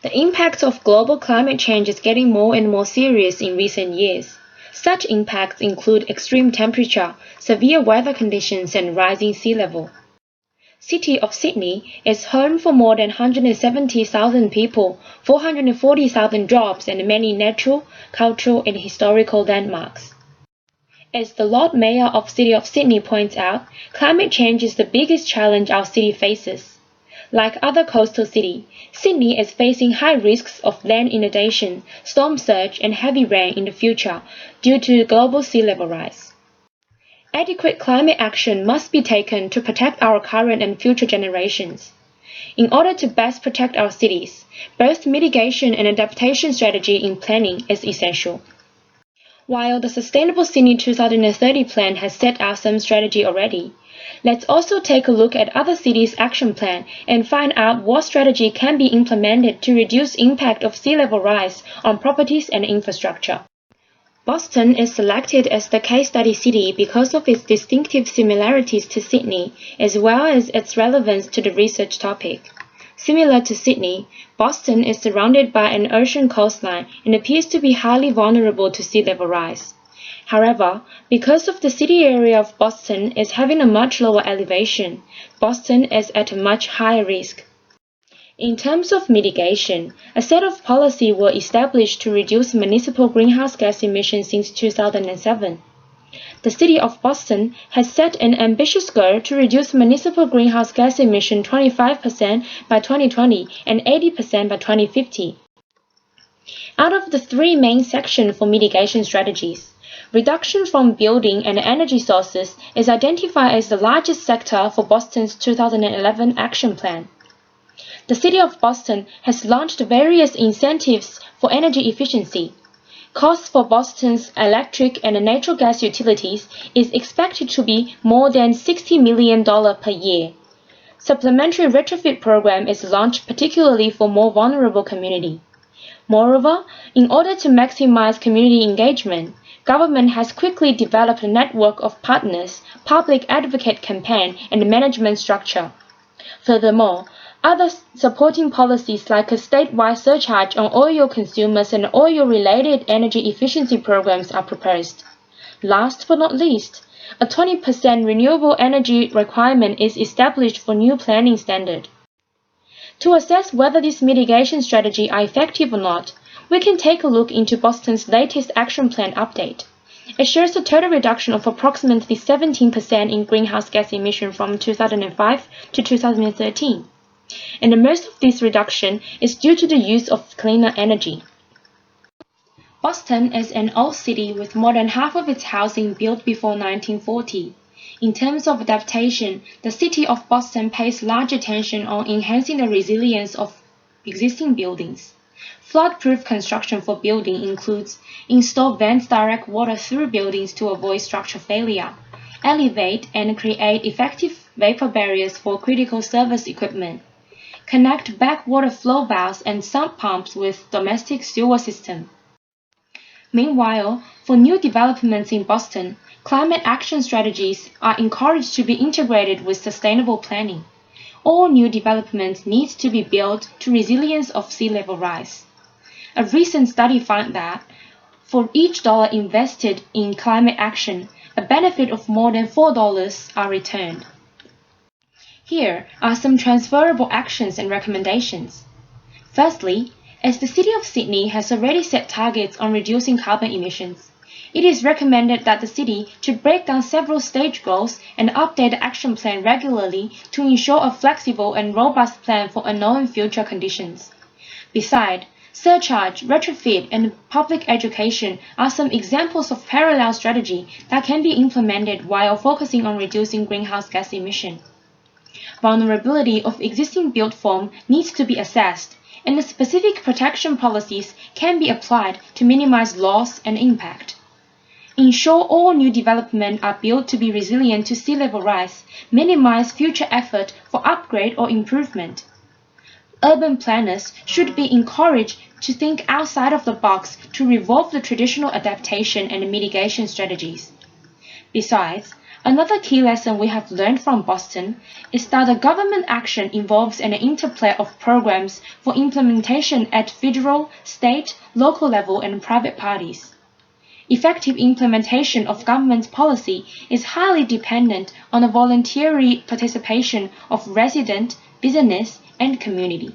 The impact of global climate change is getting more and more serious in recent years. Such impacts include extreme temperature, severe weather conditions, and rising sea level. City of Sydney is home for more than 170,000 people, 440,000 jobs, and many natural, cultural, and historical landmarks. As the Lord Mayor of City of Sydney points out, climate change is the biggest challenge our city faces. Like other coastal cities, Sydney is facing high risks of land inundation, storm surge, and heavy rain in the future due to global sea level rise. Adequate climate action must be taken to protect our current and future generations. In order to best protect our cities, both mitigation and adaptation strategy in planning is essential. While the Sustainable Sydney 2030 plan has set out some strategy already, let's also take a look at other cities' action plan and find out what strategy can be implemented to reduce impact of sea level rise on properties and infrastructure. Boston is selected as the case study city because of its distinctive similarities to Sydney, as well as its relevance to the research topic. Similar to Sydney, Boston is surrounded by an ocean coastline and appears to be highly vulnerable to sea level rise. However, because of the city area of Boston is having a much lower elevation, Boston is at a much higher risk. In terms of mitigation, a set of policies were established to reduce municipal greenhouse gas emissions since 2007. The City of Boston has set an ambitious goal to reduce municipal greenhouse gas emission 25% by 2020 and 80% by 2050. Out of the three main sections for mitigation strategies, reduction from building and energy sources is identified as the largest sector for Boston's 2011 action plan. The City of Boston has launched various incentives for energy efficiency. Costs for Boston's electric and natural gas utilities is expected to be more than $60 million per year. Supplementary retrofit program is launched particularly for more vulnerable communities. Moreover, in order to maximize community engagement, government has quickly developed a network of partners, public advocate campaign, and management structure. Furthermore, other supporting policies like a statewide surcharge on oil consumers and oil-related energy efficiency programs are proposed. Last but not least, a 20% renewable energy requirement is established for new planning standard. To assess whether these mitigation strategies are effective or not, we can take a look into Boston's latest action plan update. It shows a total reduction of approximately 17% in greenhouse gas emission from 2005 to 2013. And most of this reduction is due to the use of cleaner energy. Boston is an old city with more than half of its housing built before 1940. In terms of adaptation, the City of Boston pays large attention on enhancing the resilience of existing buildings. Flood-proof construction for buildings includes install vents direct water through buildings to avoid structural failure, elevate and create effective vapor barriers for critical service equipment, connect backwater flow valves and sump pumps with domestic sewer system. Meanwhile, for new developments in Boston, climate action strategies are encouraged to be integrated with sustainable planning. All new developments need to be built to resilience of sea level rise. A recent study found that for each dollar invested in climate action, a benefit of more than $4 are returned. Here are some transferable actions and recommendations. Firstly, as the City of Sydney has already set targets on reducing carbon emissions, it is recommended that the city to break down several stage goals and update the action plan regularly to ensure a flexible and robust plan for unknown future conditions. Besides, surcharge, retrofit, and public education are some examples of parallel strategy that can be implemented while focusing on reducing greenhouse gas emission. Vulnerability of existing built form needs to be assessed, and the specific protection policies can be applied to minimize loss and impact. Ensure all new developments are built to be resilient to sea level rise, minimize future effort for upgrade or improvement. Urban planners should be encouraged to think outside of the box to revolve the traditional adaptation and mitigation strategies. Besides, Another key lesson we have learned from Boston is that the government action involves an interplay of programs for implementation at federal, state, local level, and private parties. Effective implementation of government policy is highly dependent on the voluntary participation of resident, business, and community.